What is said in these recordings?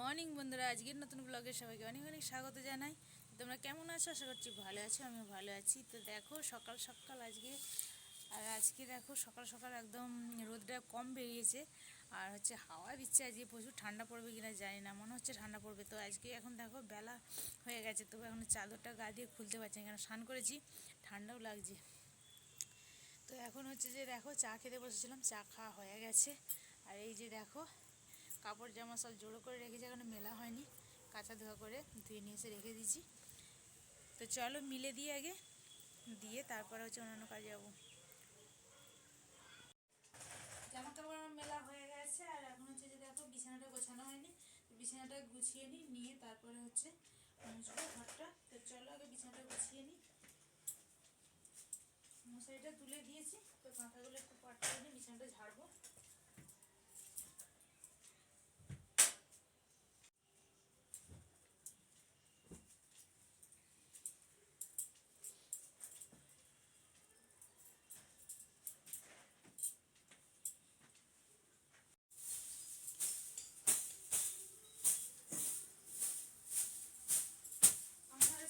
Morning বন্ধুরা, আজকের নতুন ব্লগে সবাইকে অনেক অনেক স্বাগত জানাই। তোমরা কেমন আছো? আশা করছি ভালো আছো, আমিও ভালো আছি। তো দেখো সকাল সকাল আজকে দেখো সকাল সকাল একদম রোদটা কম বেরিয়েছে, আর হচ্ছে হাওয়া দিচ্ছে। আজকে প্রচুর ঠান্ডা পড়বে কিনা জানি না, মনে হচ্ছে ঠান্ডা পড়বে। তো আজকে এখন দেখো বেলা হয়ে গেছে, তবু এখন চাদরটা গা দিয়ে খুলতে পারছি না, কেন স্নান করেছি, ঠান্ডাও লাগছে। তো এখন হচ্ছে যে দেখো চা খেতে বসেছিলাম, চা খাওয়া হয়ে গেছে। আর এই যে দেখো কাপড় জামা সব জোড়ো করে রেখেছি, এখনো মেলা হয়নি, কাঁচা ধোয়া করে ধুয়ে নিয়ে এসে রেখে দিয়েছি। তো চলো মিলে দিয়ে আগে দিয়ে তারপরে হচ্ছে অন্যান্য কাজে যাবো। জামা কাপড় আমার মেলা হয়ে গেছে, আর এখন হচ্ছে যে দেখো বিছানাটা গোছানো হয়নি, বিছানাটা গুছিয়ে নিয়ে তারপরে হচ্ছে মুছবো ঘরটা। তো চলো আগে বিছানাটা গুছিয়ে নিই। মশারিটা তুলে দিয়েছি, তো কাঁথাগুলো একটু পাঠিয়ে নিয়ে বিছানাটা ঝাড়বো।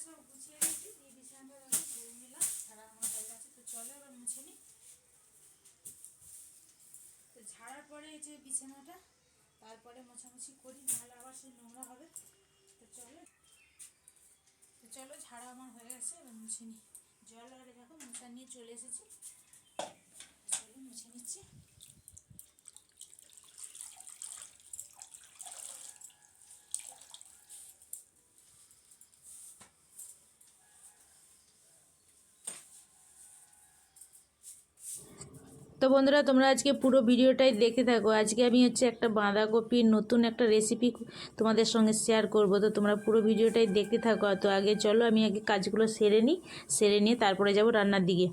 সব গুছিয়ে দিয়েছি, দিয়ে বিছানাটা ঝেড়ে নিলাম, ঝাড়া আমার হয়ে গেছে। তো চলো এবার মুছে নিই। তো ঝাড়ার পরে এই যে বিছানাটা তারপরে মোছামুছি করি, নাহলে আবার সেই নোংরা হবে। তো চলো ঝাড়া আমার হয়ে গেছে, এবার মুছে নিই। জল আর দেখো মোছা নিয়ে চলে এসেছি, চলো মুছে নিচ্ছি। তো বন্ধুরা, তোমরা আজকে পুরো ভিডিওটাই দেখতে থাকো। আজকে আমি হচ্ছে একটা বাঁধাকপির নতুন একটা রেসিপি তোমাদের সঙ্গে শেয়ার করব। তো তোমরা পুরো ভিডিওটাই দেখতে থাকো। তো আগে চলো আমি আগে কাজগুলো সেরে নিই, সেরে নিয়ে তারপরে যাব রান্নার দিকে।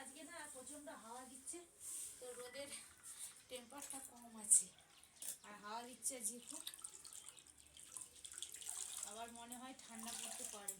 আজকে না প্রচণ্ড হাওয়া দিচ্ছে, তো রোদের টেম্পারটা কম আছে, আর হাওয়া দিচ্ছে আজকে খুব। আবার মনে হয় ঠান্ডা পড়তে পারে।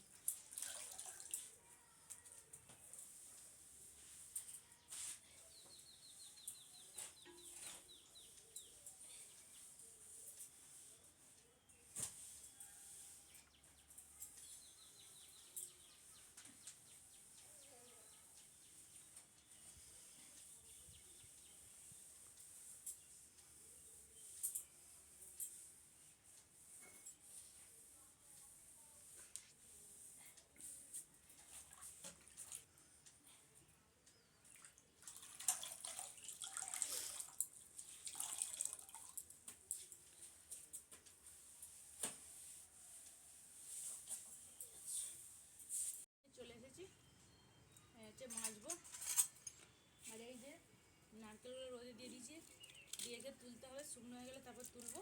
চলে এসেছি, হচ্ছে মাছবো। আর এই যে নারকেলগুলো রোদে দিয়ে দিয়েছি, দিয়ে তুলতে হবে, শুকনো হয়ে গেলে তারপর তুলবো।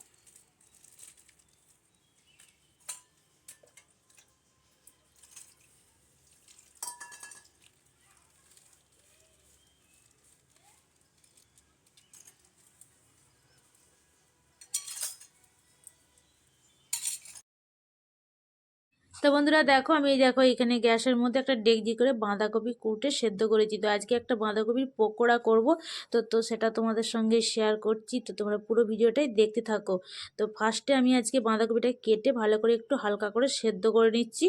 তো বন্ধুরা দেখো, আমি দেখো এখানে গ্যাসের মধ্যে একটা ডেকচি করে বাঁধাকপি কুটে সেদ্ধ করেছি। তো আজকে একটা বাঁধাকপির পকোড়া করব, তো সেটা তোমাদের সঙ্গে শেয়ার করছি। তো তোমরা পুরো ভিডিওটাই দেখতে থাকো। তো ফার্স্টে আমি আজকে বাঁধাকপিটা কেটে ভালো করে একটু হালকা করে সেদ্ধ করে নিচ্ছি।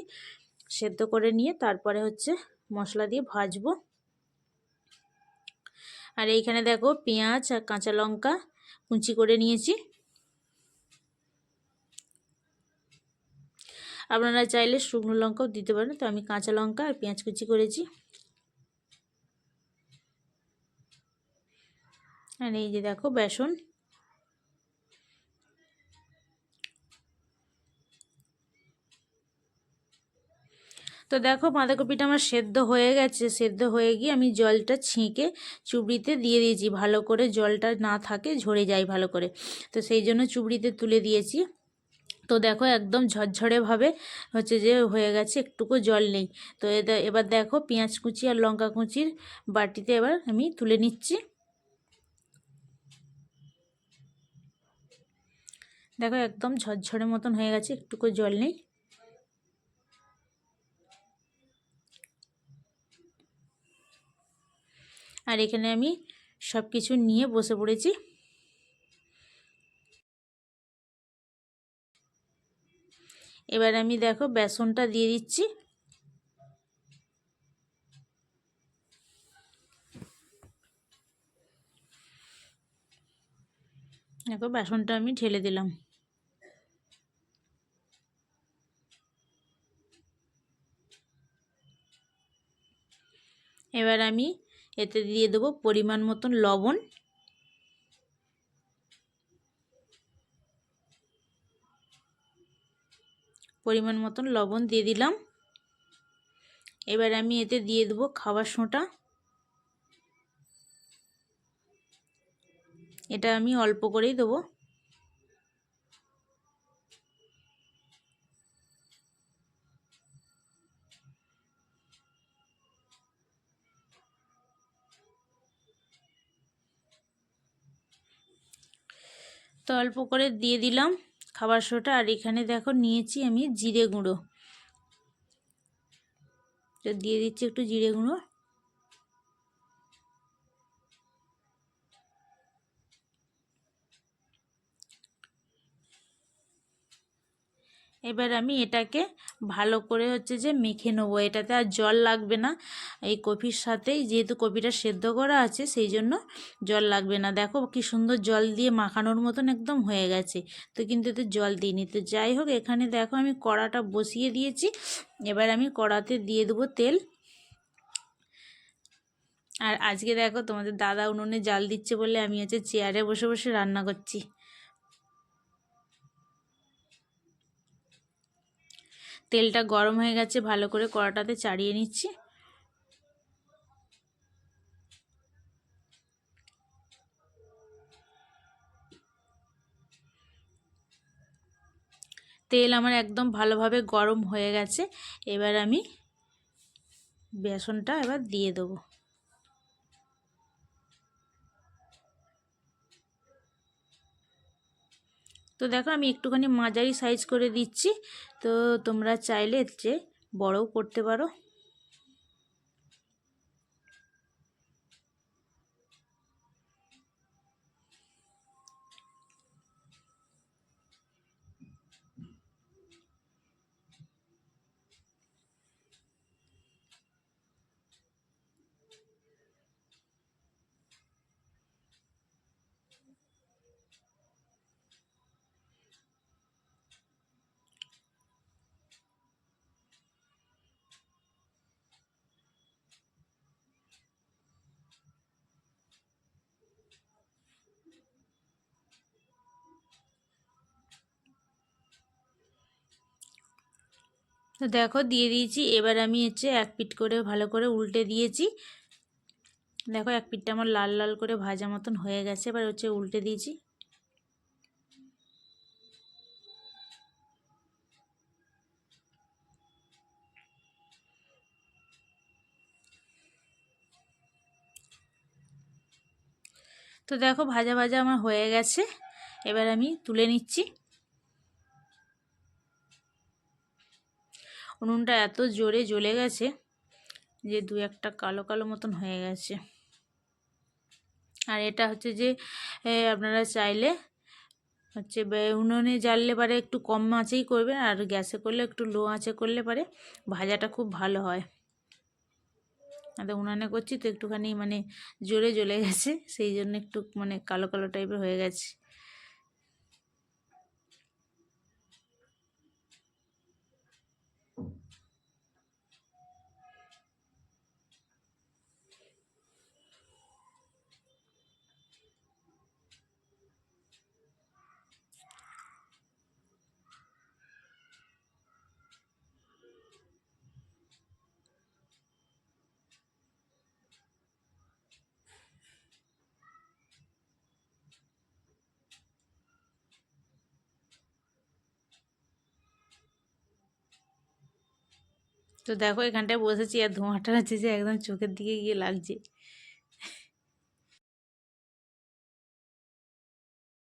সেদ্ধ করে নিয়ে তারপরে হচ্ছে মশলা দিয়ে ভাজবো। আর এইখানে দেখো পেঁয়াজ আর কাঁচা লঙ্কা কুচি করে নিয়েছি। আপনারা চাইলে শুকনো লঙ্কাও দিতে পারেন, তো আমি কাঁচা লঙ্কা আর পেঁয়াজ কুচি করেছি। আর এই যে দেখো বেসন। তো দেখো বাঁধাকপিটা আমার সেদ্ধ হয়ে গেছে, সেদ্ধ হয়ে গিয়ে আমি জলটা ছেঁকে চুবড়িতে দিয়ে দিয়েছি, ভালো করে জলটা না থাকে ঝরে যায় ভালো করে, তো সেই জন্য চুবড়িতে তুলে দিয়েছি। তো দেখো একদম ঝরঝরেভাবে হচ্ছে যে হয়ে গেছে, একটুকু জল নেই। তো এবার দেখো পেঁয়াজ কুচি আর লঙ্কা কুচির বাটিতে এবার আমি তুলে নিচ্ছি। দেখো একদম ঝরঝরে মতন হয়ে গেছে, একটুকু জল নেই। আর এখানে আমি সব কিছু নিয়ে বসে পড়েছি। এবার আমি দেখো বেসনটা দিয়ে দিচ্ছি। দেখো বেসনটা আমি ঢেলে দিলাম। এবার আমি এতে দিয়ে দেবো পরিমাণ মতন লবণ। পরিমাণ মতন লবণ দিয়ে দিলাম। এবার আমি এতে দিয়ে দেবো খাবার সোঁটা। এটা আমি অল্প করেই দেবো। তো অল্প করে দিয়ে দিলাম খাবার সোঁটা। আর এখানে দেখো নিয়েছি আমি জিরে গুঁড়ো, তো দিয়ে দিচ্ছি একটু জিরে গুঁড়ো। এবার আমি এটাকে ভালো করে হচ্ছে যে মেখে নেবো। এটাতে আর জল লাগবে না, এই কপির সাথেই যেহেতু কপিটা সেদ্ধ করা আছে সেই জন্য জল লাগবে না। দেখো কি সুন্দর জল দিয়ে মাখানোর মতন একদম হয়ে গেছে। তো কিন্তু এতে জল দিইনি। তো যাই হোক, এখানে দেখো আমি কড়াটা বসিয়ে দিয়েছি। এবার আমি কড়াতে দিয়ে দেবো তেল। আর আজকে দেখো তোমাদের দাদা উনুনে জাল দিচ্ছে বলে আমি হচ্ছে চেয়ারে বসে বসে রান্না করছি। তেলটা গরম হয়ে গেছে, ভালো করে কড়াটাতে চাড়িয়ে নিচ্ছি। তেল আমার একদম ভালোভাবে গরম হয়ে গেছে। এবার আমি বেসনটা এবার দিয়ে দেবো। তো দেখো আমি একটুখানি মাঝারি সাইজ করে দিচ্ছি। তো তোমরা চাইলে এর চেয়ে বড়ও করতে পারো। তো দেখো দিয়ে দিয়েছি। এবার আমি হচ্ছে এক পিঠ করে ভালো করে উল্টে দিয়েছি। দেখো এক পিঠটা আমার লাল লাল করে ভাজা মতন হয়ে গেছে। এবার হচ্ছে উল্টে দিয়েছি। তো দেখো ভাজা ভাজা আমার হয়ে গেছে। এবার আমি তুলে নিচ্ছি। উনুনটা এত জোরে জ্বলে গেছে যে দু একটা কালো কালো মতন হয়ে গেছে। আর এটা হচ্ছে যে আপনারা চাইলে হচ্ছে উনুনে জ্বাললে পারে একটু কম আঁচেই করবেন, আর গ্যাসে করলে একটু লো আঁচে করলে পারে ভাজাটা খুব ভালো হয়। আর উনানে করছি তো একটুখানি মানে জোরে জ্বলে গেছে, সেই জন্য একটু মানে কালো কালো টাইপের হয়ে গেছে। তো দেখো এখানটায় বসেছি আর ধোঁয়াটা হচ্ছে যে একদম চোখের দিকে গিয়ে লাগছে।